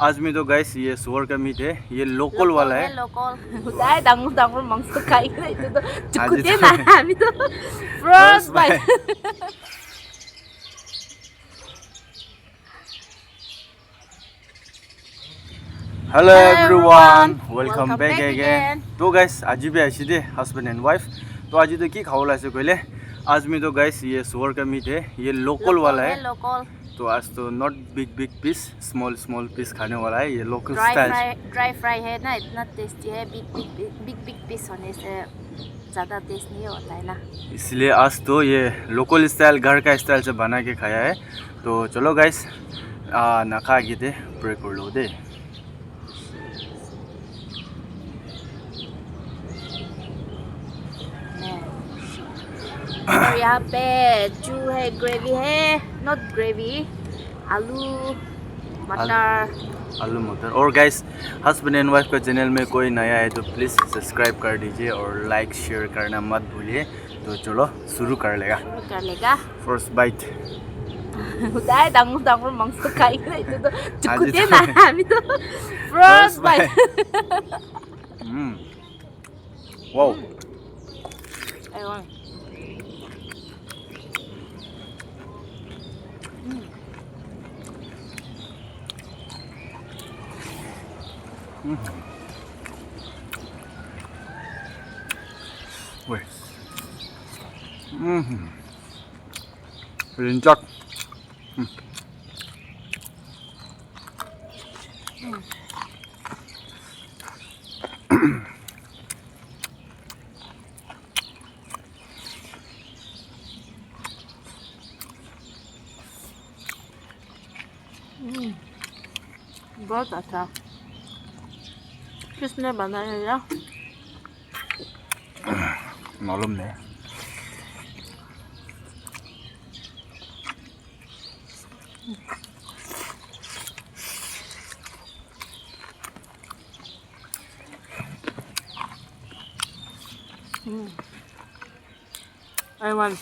आज में तो गाइस ये सुअर का मीट है, ये लोकल वाला है। लोकल उदाय डांगुर डांगुर मांस खाई के तो आज चुकुते तो- ना हामी तो first bite hello everyone, welcome Welcome back back again. again. तो गाइस आज भी ऐसी दे हस्बैंड एंड वाइफ। तो आज तो की खाओ लासे कहले आज में तो गाइस ये सुअर का मीट है, ये लोकल वाला है। लोकल तो आज तो not big big piece, small small piece खाने वाला है, ये लोकल ड्राई स्टाइल। फ्राई है ना, इतना टेस्टी है। बिग पीस होने से ज़्यादा टेस्ट नहीं होता है ना, इसलिए आज तो ये लोकल स्टाइल, घर का स्टाइल से बना के खाया है। तो चलो गाइस ना खा के थे ब्रेक कर लो दे। और यहाँ पे जो है ग्रेवी है, नॉट ग्रेवी, आलू मटर। आलू मटर। और गाइस हस्बैंड एंड वाइफ का चैनल में कोई नया है तो प्लीज़ सब्सक्राइब कर दीजिए और लाइक शेयर करना मत भूलिए। तो चलो शुरू कर लेगा। First bite. उदाय डांगुर डांगुर मांस खाई के तो चुकुते आज ना तो- हामी तो first bite wow. Wait. Rinjak. बहुत अच्छा। किसने बनाया? मालूम नहीं। I want.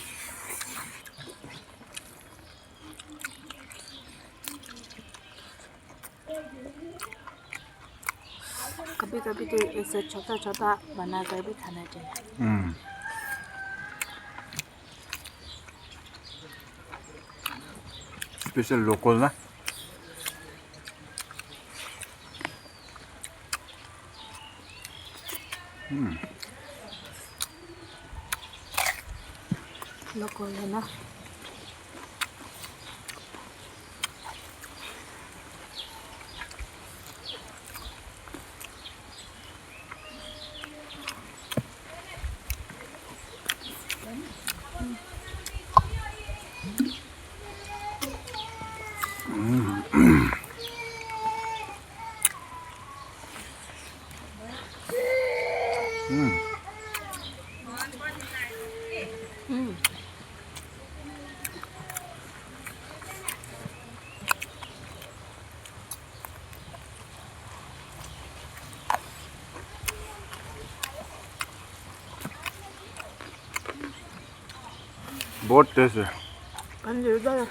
कभी कभी तो ऐसे छोटा छोटा बना कर भी खाना चाहिए। स्पेशल लोकल ना। लोकल है ना। बहुत टेस्ट है। अंदर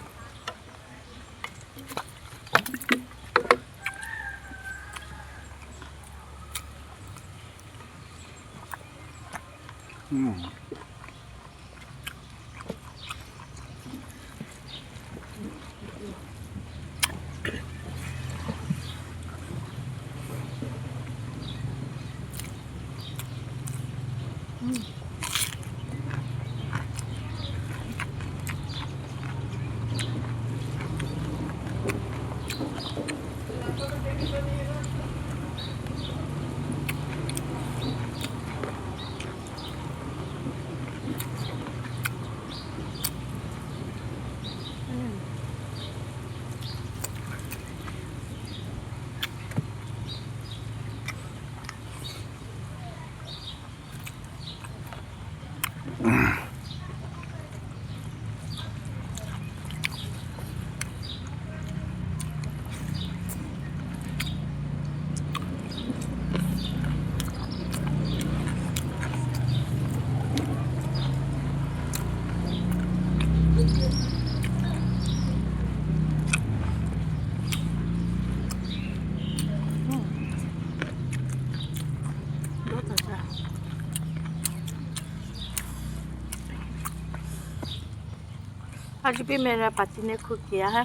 आज भी मेरा पति ने कुक किया है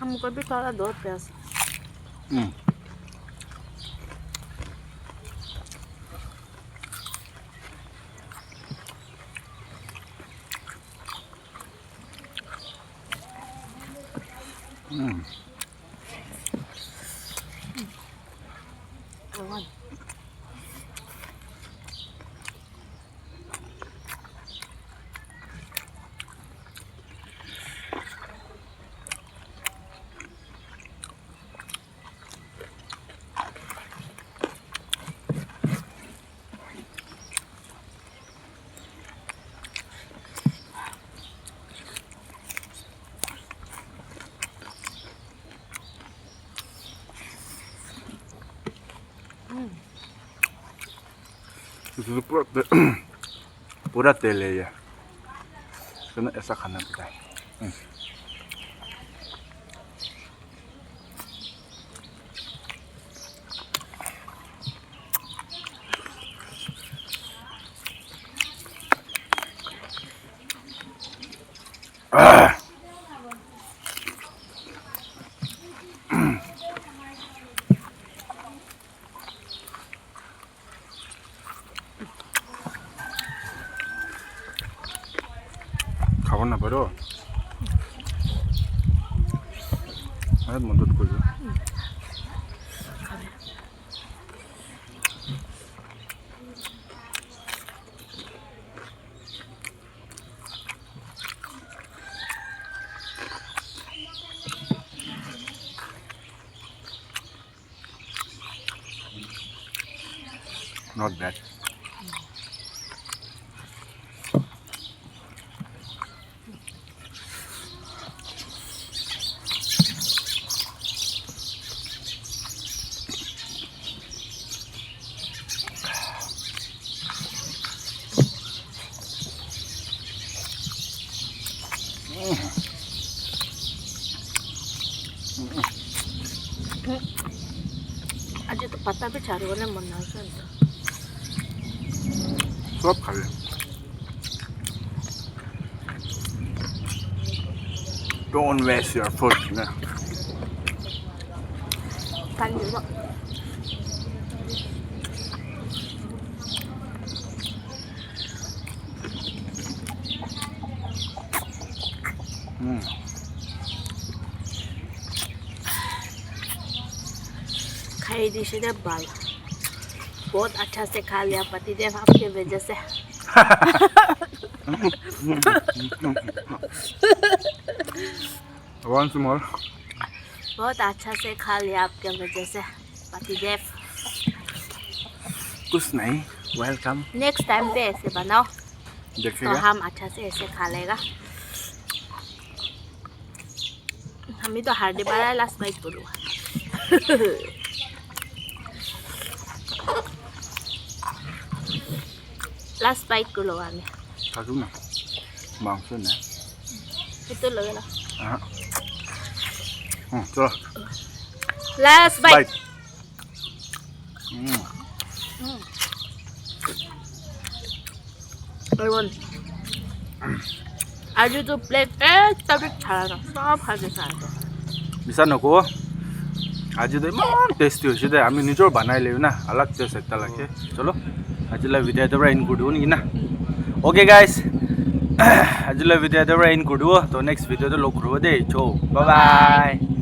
हमको भी थोड़ा दो प्याज Itu pura tele ya. Kena esa khana kita. खाना पड़ो मैं मदद कर दूँ not bad आज तो पता भी चारों ने मना कर सब खा ले don't waste your food ना kan juga खाई दी से बाल बहुत अच्छा से खा लिया पतिदेव आपके वजह से once more बहुत अच्छा से खा लिया आपके वजह से पतिदेव कुछ नहीं वेलकम नेक्स्ट टाइम पे ऐसे बनाओ तो देखिएगा हम अच्छा से ऐसे खा लेगा हमें तो हार्डी बारा लास्ट बाइट करूँगा लास्ट बाइट को लो आने खाजू ना मांस ना itu loh ya चलो last bite 여러분 아주 또 플레이트 따뜻 잘하다 सब खाके खाएको bisa नको आज तो इमान टेस्टी होशी दे हामी निजोर बनाइले ना अलग टेस्ट एकता लाग्छ चलो आजलाई भिडियो दबरा इन गुड हो नि ना ओके गाइस आजलाई भिडियो दबरा इन गुड हो तो नेक्स्ट भिडियो तो लोग गुड हो दे चो बाय बाय